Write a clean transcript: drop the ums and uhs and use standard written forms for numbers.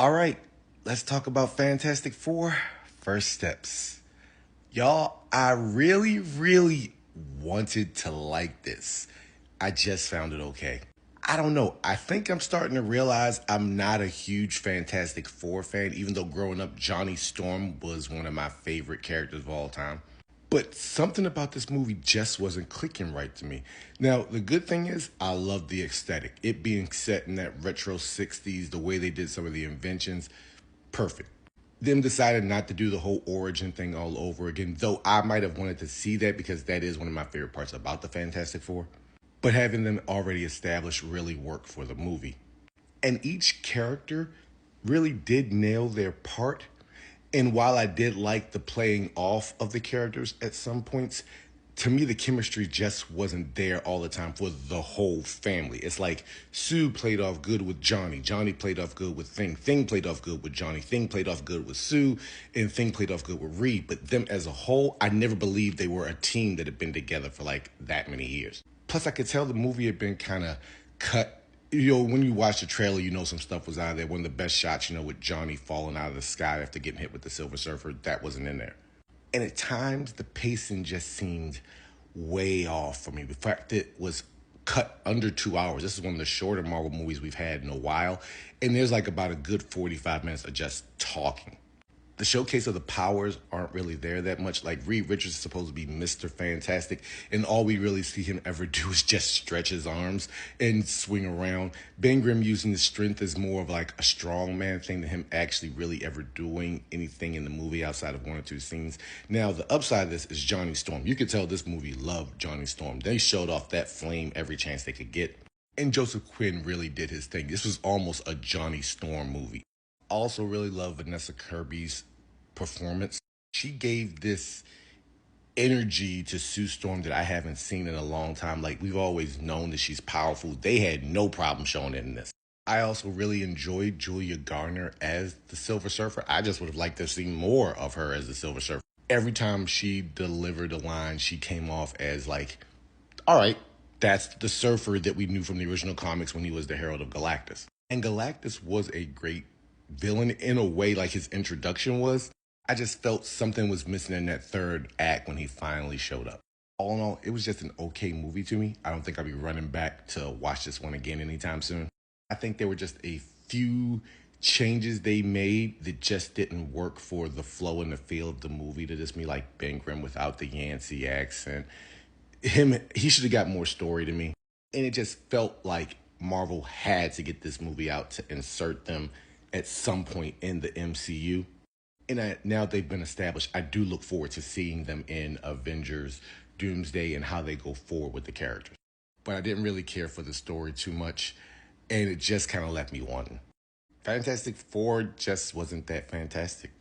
All right, let's talk about Fantastic Four First Steps. Y'all, I really wanted to like this. I just found it okay. I don't know. I think I'm starting to realize I'm not a huge Fantastic Four fan, even though growing up, Johnny Storm was one of my favorite characters of all time. But something about this movie just wasn't clicking right to me. Now, the good thing is, I love the aesthetic. It being set in that retro 60s, the way they did some of the inventions, perfect. Them decided not to do the whole origin thing all over again, though I might have wanted to see that because that is one of my favorite parts about the Fantastic Four. But having them already established really worked for the movie. And each character really did nail their part. And while I did like the playing off of the characters at some points, to me the chemistry just wasn't there all the time for the whole family. It's like Sue played off good with Johnny, Johnny played off good with Thing, Thing played off good with Johnny, Thing played off good with Sue, and Thing played off good with Reed. But them as a whole, I never believed they were a team that had been together for like that many years. Plus, I could tell the movie had been kind of cut. When you watch the trailer, some stuff was out of there. One of the best shots, with Johnny falling out of the sky after getting hit with the Silver Surfer, that wasn't in there. And at times, the pacing just seemed way off for me. The fact it was cut under 2 hours. This is one of the shorter Marvel movies we've had in a while. And there's like about a good 45 minutes of just talking. The showcase of the powers aren't really there that much. Like Reed Richards is supposed to be Mr. Fantastic, and all we really see him ever do is just stretch his arms and swing around. Ben Grimm using his strength is more of like a strongman thing than him actually really ever doing anything in the movie outside of one or two scenes. Now, the upside of this is Johnny Storm. You could tell this movie loved Johnny Storm. They showed off that flame every chance they could get. And Joseph Quinn really did his thing. This was almost a Johnny Storm movie. Also really love Vanessa Kirby's performance. She gave this energy to Sue Storm that I haven't seen in a long time. Like, we've always known that she's powerful. They had no problem showing it in this. I also really enjoyed Julia Garner as the Silver Surfer. I just would have liked to see more of her as the Silver Surfer. Every time she delivered a line, she came off as like, all right, that's the Surfer that we knew from the original comics when he was the Herald of Galactus. And Galactus was a great villain in a way, like his introduction was. I just felt something was missing in that third act when he finally showed up. All in all, it was just an okay movie to me. I don't think I'll be running back to watch this one again anytime soon. I think there were just a few changes they made that just didn't work for the flow and the feel of the movie to just me, like Ben Grimm without the Yancey accent. He should have got more story to me. And it just felt like Marvel had to get this movie out to insert them at some point in the MCU. And now they've been established, I do look forward to seeing them in Avengers, Doomsday, and how they go forward with the characters. But I didn't really care for the story too much, and it just kind of left me wanting. Fantastic Four just wasn't that fantastic.